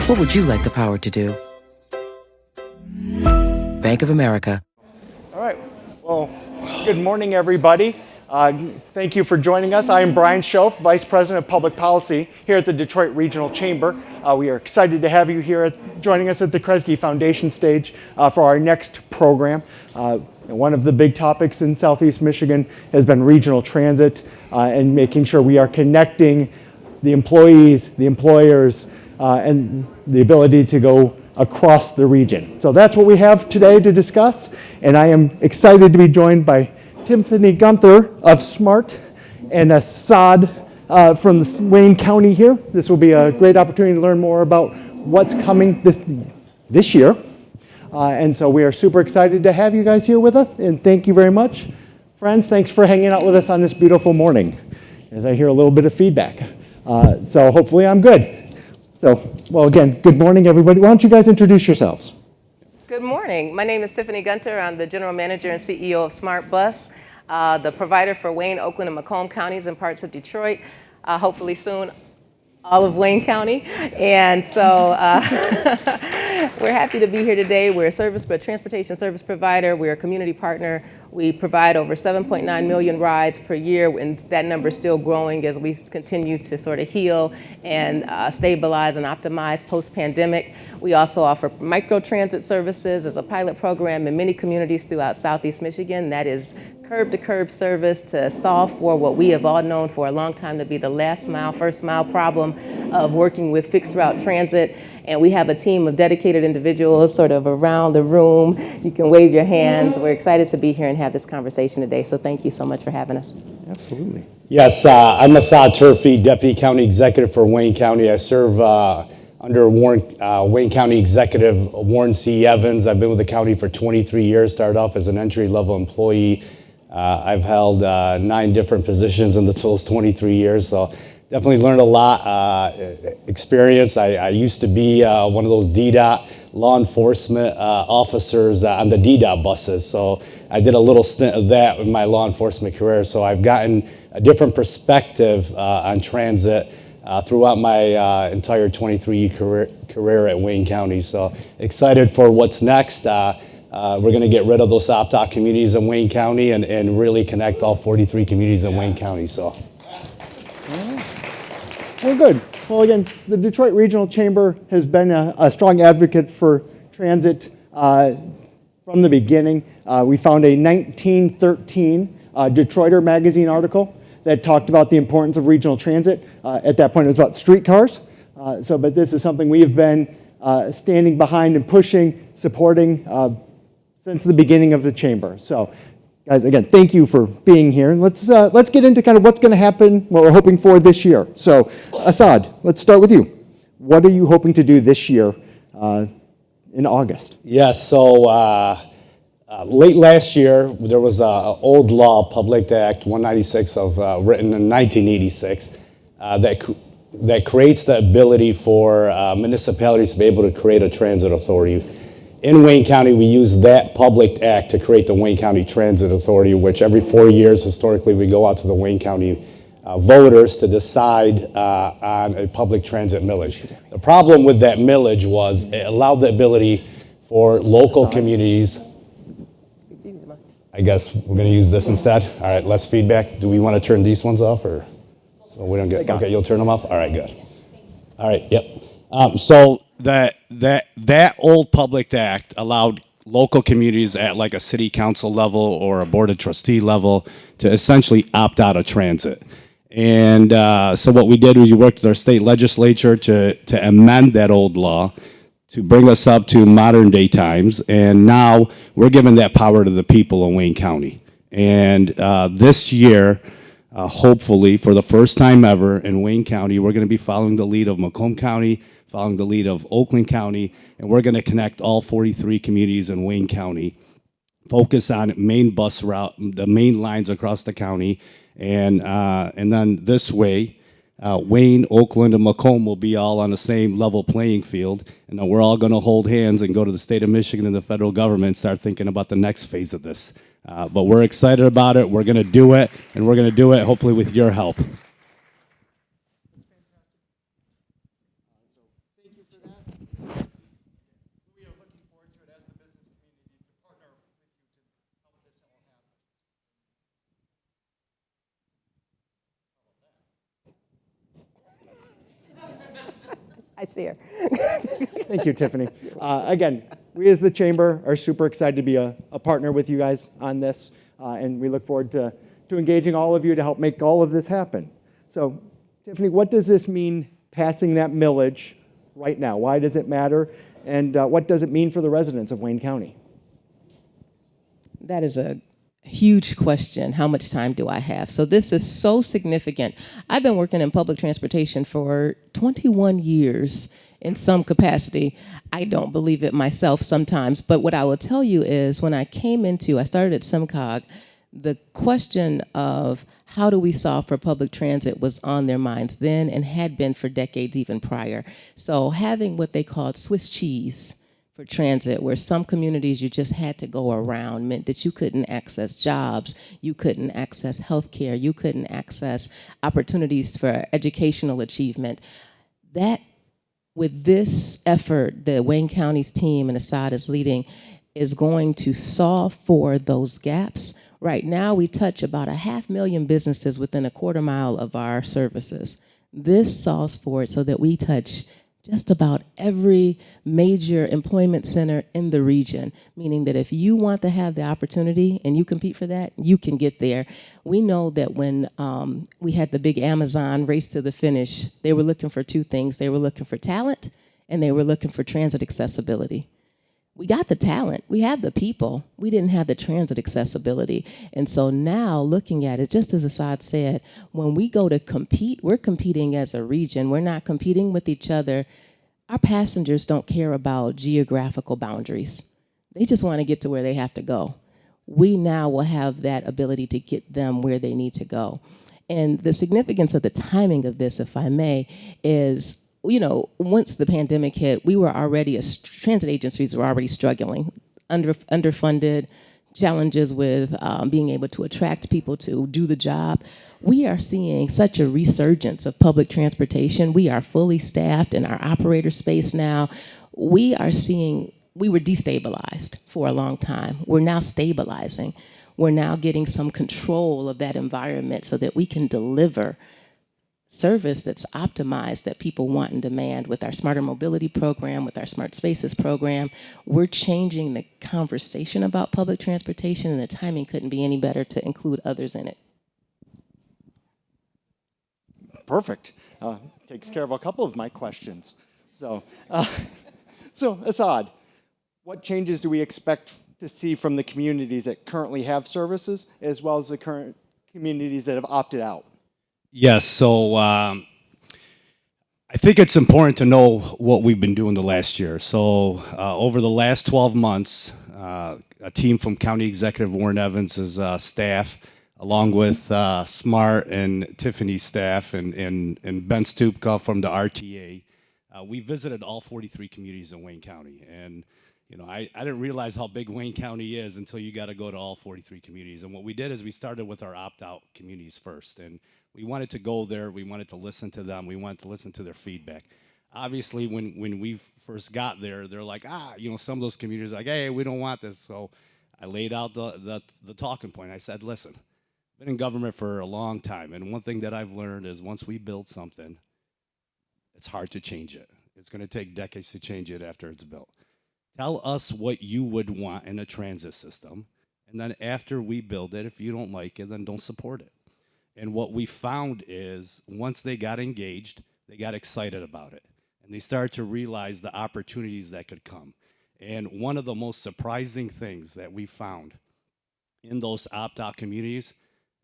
What would you like the power to do? Bank of America. All right. Well, good morning, everybody. Thank you for joining us. I am Brian Schoaf, Vice President of Public Policy here at the Detroit Regional Chamber. We are excited to have you here joining us at the Kresge Foundation stage for our next program. One of the big topics in Southeast Michigan has been regional transit and making sure we are connecting the employees, the employers, and the ability to go across the region. So that's what we have today to discuss, and I am excited to be joined by Tiffany Gunter of SMART and Assad from Wayne County here. This will be a great opportunity to learn more about what's coming this year. And so we are super excited to have you guys here with us, and thank you very much. Friends, thanks for hanging out with us on this beautiful morning, as I hear a little bit of feedback. So hopefully I'm good. So, well, again, good morning, everybody. Why don't you guys introduce yourselves? Good morning. My name is Tiffany Gunter. I'm the General Manager and CEO of Smart Bus, the provider for Wayne, Oakland, and Macomb counties and parts of Detroit. Hopefully soon, all of Wayne County. And so we're happy to be here today. We're a transportation service provider. We're a community partner. We provide over 7.9 million rides per year, and that number is still growing as we continue to sort of heal and stabilize and optimize post-pandemic. We also offer microtransit services as a pilot program in many communities throughout Southeast Michigan. That is curb-to-curb service to solve for what we have all known for a long time to be the last mile, first mile problem of working with fixed route transit. And we have a team of dedicated individuals sort of around the room. You can wave your hands. We're excited to be here and have this conversation today. So thank you so much for having us. Absolutely. Yes, I'm Assad Turfe, Deputy County Executive for Wayne County. I serve under Wayne County Executive Warren C. Evans. I've been with the county for 23 years, started off as an entry-level employee. I've held 9 different positions in those 23 years, so definitely learned a lot, experience. I used to be one of those DDOT law enforcement officers on the DDOT buses, so I did a little stint of that in my law enforcement career, so I've gotten a different perspective on transit throughout my entire 23-year career at Wayne County, so excited for what's next. We're going to get rid of those opt-out communities in Wayne County and really connect all 43 communities in Wayne County. So, well, good. Well, again, the Detroit Regional Chamber has been a strong advocate for transit from the beginning. We found a 1913 Detroiter magazine article that talked about the importance of regional transit. At that point, it was about streetcars. But this is something we have been standing behind and pushing, supporting since the beginning of the chamber. So, guys, again, thank you for being here. And let's get into kind of what's going to happen, what we're hoping for this year. So, Assad, let's start with you. What are you hoping to do this year in August? yes, so late last year, there was an old law, Public Act 196, written in 1986, that creates the ability for municipalities to be able to create a transit authority. In Wayne County, we use that public act to create the Wayne County Transit Authority, which every 4 years, historically, we go out to the Wayne County voters to decide on a public transit millage. The problem with that millage was it allowed the ability for local communities. I guess we're going to use this instead. All right, less feedback. Do we want to turn these ones off, or so we don't get? Okay, you'll turn them off. All right, good. All right, yep. So that old public act allowed local communities at like a city council level or a board of trustee level to essentially opt out of transit. And so what we did was we worked with our state legislature to amend that old law to bring us up to modern day times. And now we're giving that power to the people in Wayne County. And this year, hopefully for the first time ever in Wayne County, we're going to be following the lead of Macomb County, following the lead of Oakland County, and we're going to connect all 43 communities in Wayne County, focus on main bus route, the main lines across the county, and then this way, Wayne, Oakland, and Macomb will be all on the same level playing field, and then we're all going to hold hands and go to the state of Michigan and the federal government and start thinking about the next phase of this. But we're excited about it. We're going to do it, and we're going to do it hopefully with your help. I share. Thank you, Tiffany. Again, we as the Chamber are super excited to be a partner with you guys on this, and we look forward to engaging all of you to help make all of this happen. So, Tiffany, what does this mean, passing that millage right now? Why does it matter, and what does it mean for the residents of Wayne County? That is a huge question. How much time do I have? So this is so significant. I've been working in public transportation for 21 years in some capacity. I don't believe it myself sometimes, but what I will tell you is when I started at SimCog, the question of how do we solve for public transit was on their minds then and had been for decades even prior. So having what they called Swiss cheese for transit, where some communities you just had to go around, meant that you couldn't access jobs, you couldn't access healthcare, you couldn't access opportunities for educational achievement. That, with this effort that Wayne County's team and Assad is leading, is going to solve for those gaps. Right now, we touch about 500,000 businesses within a quarter mile of our services. This solves for it so that we touch just about every major employment center in the region, meaning that if you want to have the opportunity and you compete for that, you can get there. We know that when we had the big Amazon race to the finish, they were looking for two things. They were looking for talent and they were looking for transit accessibility. We got the talent, we had the people, we didn't have the transit accessibility. And so now looking at it, just as Assad said, when we go to compete, we're competing as a region, we're not competing with each other. Our passengers don't care about geographical boundaries. They just want to get to where they have to go. We now will have that ability to get them where they need to go. And the significance of the timing of this, if I may, is once the pandemic hit, we were already, as transit agencies were already struggling, underfunded, challenges with being able to attract people to do the job. We are seeing such a resurgence of public transportation. We are fully staffed in our operator space now. We were destabilized for a long time. We're now stabilizing. We're now getting some control of that environment so that we can deliver service that's optimized that people want and demand. With our Smarter Mobility program, with our Smart Spaces program, we're changing the conversation about public transportation, and the timing couldn't be any better to include others in it. Perfect. Takes care of a couple of my questions. So Assad, what changes do we expect to see from the communities that currently have services, as well as the current communities that have opted out? Yes, so I think it's important to know what we've been doing the last year. So over the last 12 months, a team from County Executive Warren Evans' staff, along with Smart and Tiffany's staff and Ben Stupka from the RTA, we visited all 43 communities in Wayne County. And I didn't realize how big Wayne County is until you got to go to all 43 communities. And what we did is we started with our opt-out communities first. And we wanted to go there. We wanted to listen to them. We wanted to listen to their feedback. Obviously, when we first got there, they're like, some of those communities are like, hey, we don't want this. So I laid out the talking point. I said, listen, I've been in government for a long time. And one thing that I've learned is once we build something, it's hard to change it. It's going to take decades to change it after it's built. Tell us what you would want in a transit system, and then after we build it, if you don't like it, then don't support it. And what we found is once they got engaged, they got excited about it, and they started to realize the opportunities that could come. And one of the most surprising things that we found in those opt-out communities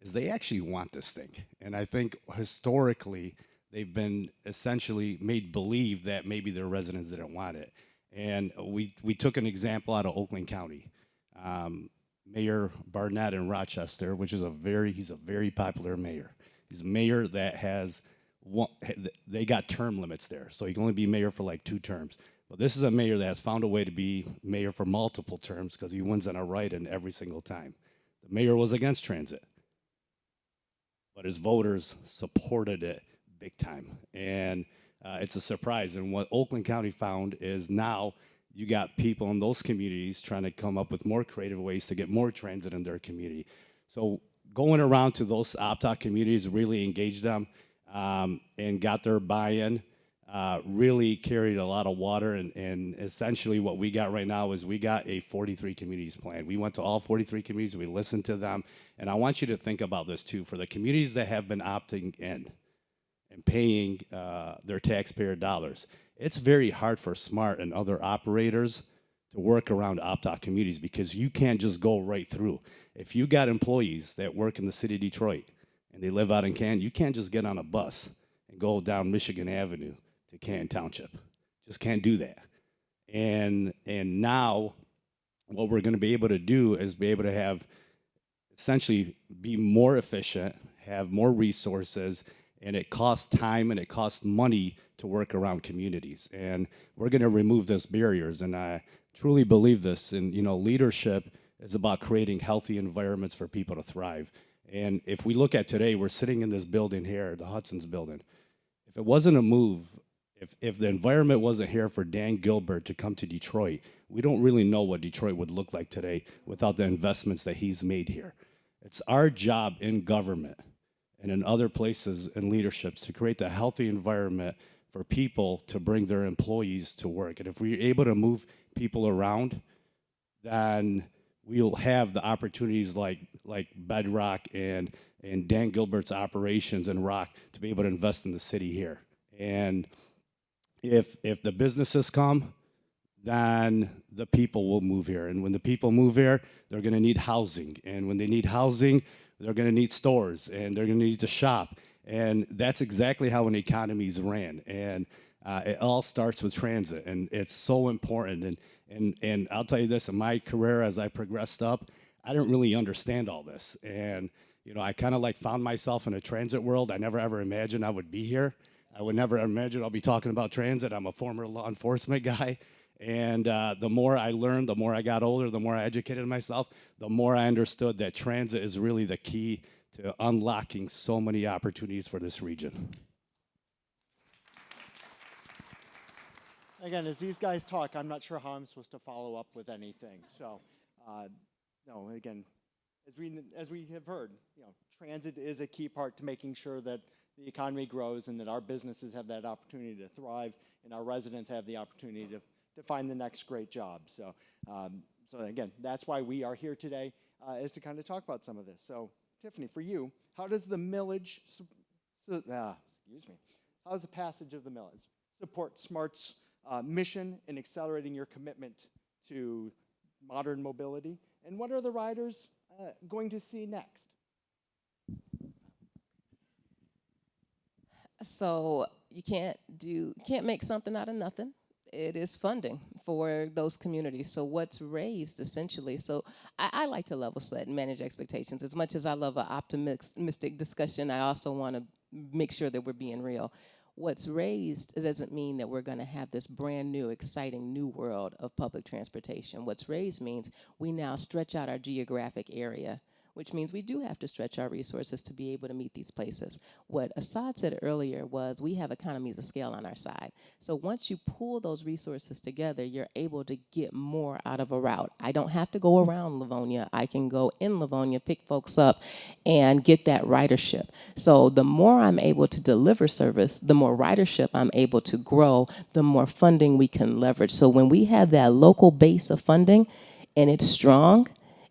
is they actually want this thing. And I think historically, they've been essentially made believe that maybe their residents didn't want it. And we took an example out of Oakland County. Mayor Barnett in Rochester, which is he's a very popular mayor. He's a mayor that they got term limits there. So he can only be mayor for like 2 terms. But this is a mayor that has found a way to be mayor for multiple terms because he wins on a write-in every single time. The mayor was against transit, but his voters supported it big time. And it's a surprise. And what Oakland County found is now you got people in those communities trying to come up with more creative ways to get more transit in their community. So going around to those opt-out communities really engaged them and got their buy-in. really carried a lot of water, and essentially what we got right now is we got a 43 communities plan. We went to all 43 communities, we listened to them, and I want you to think about this too. For the communities that have been opting in and paying their taxpayer dollars, it's very hard for SMART and other operators to work around opt-out communities because you can't just go right through. If you got employees that work in the city of Detroit and they live out in Canton, you can't just get on a bus and go down Michigan Avenue to Canton Township. Just can't do that. And now what we're going to be able to do is be able to have essentially be more efficient, have more resources, and it costs time and it costs money to work around communities. And we're going to remove those barriers. And I truly believe this. And leadership is about creating healthy environments for people to thrive. And if we look at today, we're sitting in this building here, the Hudson's building. If it wasn't a move, if the environment wasn't here for Dan Gilbert to come to Detroit, we don't really know what Detroit would look like today without the investments that he's made here. It's our job in government and in other places in leaderships to create the healthy environment for people to bring their employees to work. And if we're able to move people around, then we'll have the opportunities like Bedrock and Dan Gilbert's operations and Rock to be able to invest in the city here. And if the businesses come, then the people will move here. And when the people move here, they're gonna need housing. And when they need housing, they're gonna need stores and they're gonna need to shop. And that's exactly how an economy's ran. And it all starts with transit, and it's so important. And I'll tell you this, in my career as I progressed up, I didn't really understand all this. And I kind of found myself in a transit world. I never ever imagined I would be here. I would never imagine I'll be talking about transit. I'm a former law enforcement guy. And the more I learned, the more I got older, the more I educated myself, the more I understood that transit is really the key to unlocking so many opportunities for this region. Again, as these guys talk, I'm not sure how I'm supposed to follow up with anything. So, no, again, as we have heard, transit is a key part to making sure that the economy grows and that our businesses have that opportunity to thrive and our residents have the opportunity to find the next great job. So, so again, that's why we are here today, is to kind of talk about some of this. So, Tiffany, for you, how does the millage, how does the passage of the millage support SMART's mission in accelerating your commitment to modern mobility? And what are the riders going to see next? So you can't make something out of nothing. It is funding for those communities. So what's raised essentially, so I like to level set and manage expectations. As much as I love an optimistic discussion, I also want to make sure that we're being real. What's raised doesn't mean that we're going to have this brand new, exciting new world of public transportation. What's raised means we now stretch out our geographic area, which means we do have to stretch our resources to be able to meet these places. What Assad said earlier was we have economies of scale on our side. So once you pull those resources together, you're able to get more out of a route. I don't have to go around Livonia. I can go in Livonia, pick folks up, and get that ridership. So the more I'm able to deliver service, the more ridership I'm able to grow, the more funding we can leverage. So when we have that local base of funding and it's strong,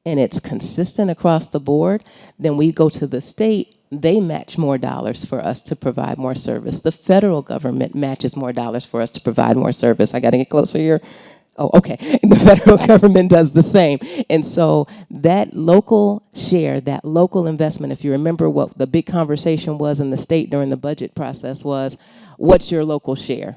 and it's consistent across the board, then we go to the state, they match more dollars for us to provide more service. The federal government matches more dollars for us to provide more service. I gotta get closer here. Oh, okay. The federal government does the same. And so that local share, that local investment, if you remember what the big conversation was in the state during the budget process was, what's your local share?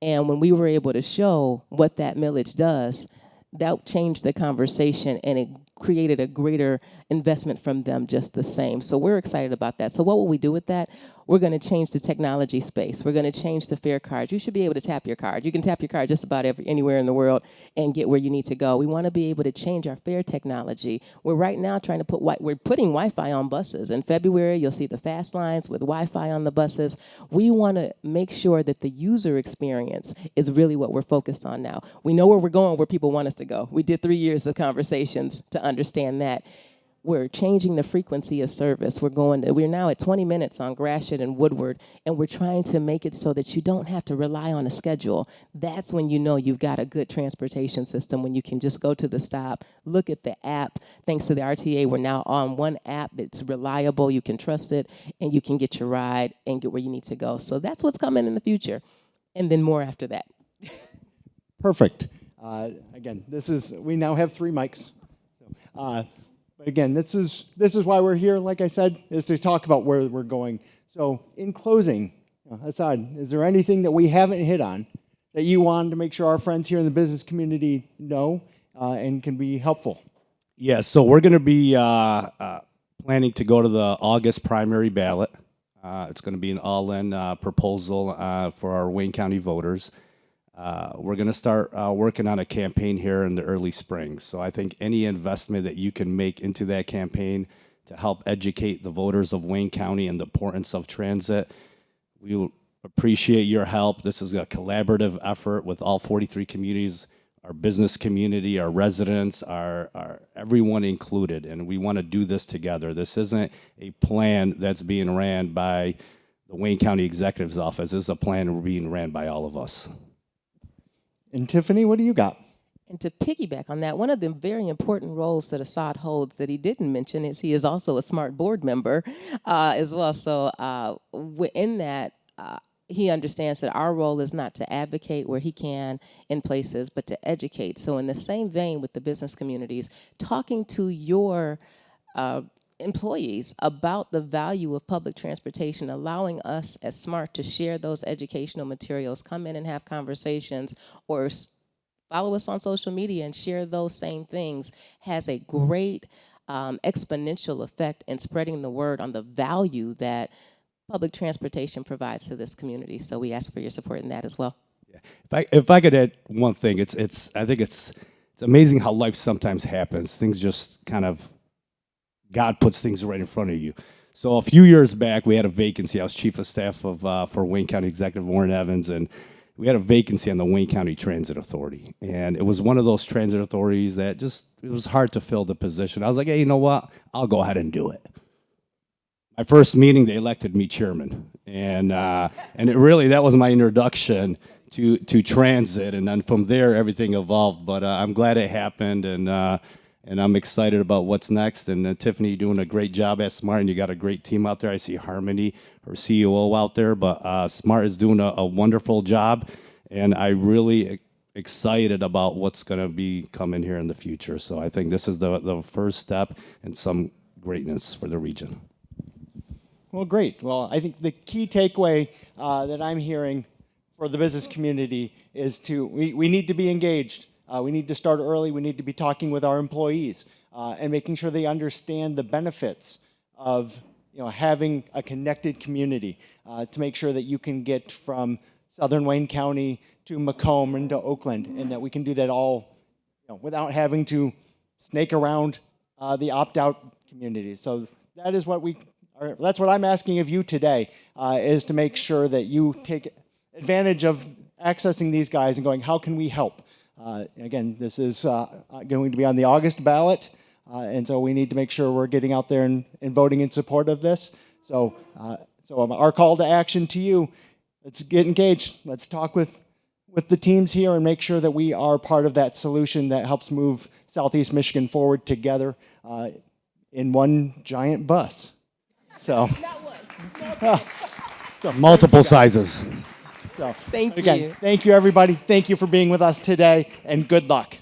And when we were able to show what that millage does, that changed the conversation and it created a greater investment from them just the same. So we're excited about that. So what will we do with that? We're going to change the technology space. We're going to change the fare cards. You should be able to tap your card. You can tap your card just about anywhere in the world and get where you need to go. We want to be able to change our fare technology. We're right now trying to we're putting Wi-Fi on buses. In February, you'll see the fast lines with Wi-Fi on the buses. We want to make sure that the user experience is really what we're focused on now. We know where we're going, where people want us to go. We did 3 years of conversations to understand that. We're changing the frequency of service. We're now at 20 minutes on Gratiot and Woodward, and we're trying to make it so that you don't have to rely on a schedule. That's when you know you've got a good transportation system, when you can just go to the stop, look at the app. Thanks to the RTA, we're now on one app that's reliable, you can trust it, and you can get your ride and get where you need to go. So that's what's coming in the future, and then more after that. Perfect. Again, we now have 3 mics. But again, this is why we're here, like I said, is to talk about where we're going. So in closing, Assad, is there anything that we haven't hit on that you wanted to make sure our friends here in the business community know and can be helpful? Yeah, so we're going to be planning to go to the August primary ballot. It's going to be an all-in proposal for our Wayne County voters. We're going to start working on a campaign here in the early spring. So I think any investment that you can make into that campaign to help educate the voters of Wayne County and the importance of transit, we will appreciate your help. This is a collaborative effort with all 43 communities, our business community, our residents, our everyone included, and we want to do this together. This isn't a plan that's being ran by the Wayne County Executive's Office. This is a plan being ran by all of us. And Tiffany, what do you got? And to piggyback on that, one of the very important roles that Assad holds that he didn't mention is he is also a SMART board member as well. So in that, he understands that our role is not to advocate where he can in places, but to educate. So in the same vein with the business communities, talking to your employees about the value of public transportation, allowing us as SMART to share those educational materials, come in and have conversations, or follow us on social media and share those same things, has a great exponential effect in spreading the word on the value that public transportation provides to this community. So we ask for your support in that as well. Yeah. If I could add one thing, I think it's amazing how life sometimes happens. Things just kind of, God puts things right in front of you. So a few years back, we had a vacancy. I was chief of staff for Wayne County Executive Warren Evans, and we had a vacancy on the Wayne County Transit Authority. And it was one of those transit authorities that it was hard to fill the position. I was like, hey, you know what? I'll go ahead and do it. My first meeting, they elected me chairman. And that was my introduction to transit. And then from there, everything evolved. But I'm glad it happened, and I'm excited about what's next. And Tiffany, you're doing a great job at SMART, and you got a great team out there. I see Harmony, her CEO, out there. But SMART is doing a wonderful job, and I'm really excited about what's going to be coming here in the future. So I think this is the first step in some greatness for the region. Well, great. Well, I think the key takeaway that I'm hearing for the business community is we need to be engaged. We need to start early. We need to be talking with our employees and making sure they understand the benefits of having a connected community to make sure that you can get from southern Wayne County to Macomb and to Oakland, and that we can do that all without having to snake around the opt-out communities. So that is that's what I'm asking of you today, is to make sure that you take advantage of accessing these guys and going, how can we help? Again, this is going to be on the August ballot, and so we need to make sure we're getting out there and voting in support of this. So our call to action to you, let's get engaged. Let's talk with the teams here and make sure that we are part of that solution that helps move Southeast Michigan forward together in one giant bus. So, Multiple sizes. So Thank again, you. thank you, everybody. Thank you for being with us today, and good luck.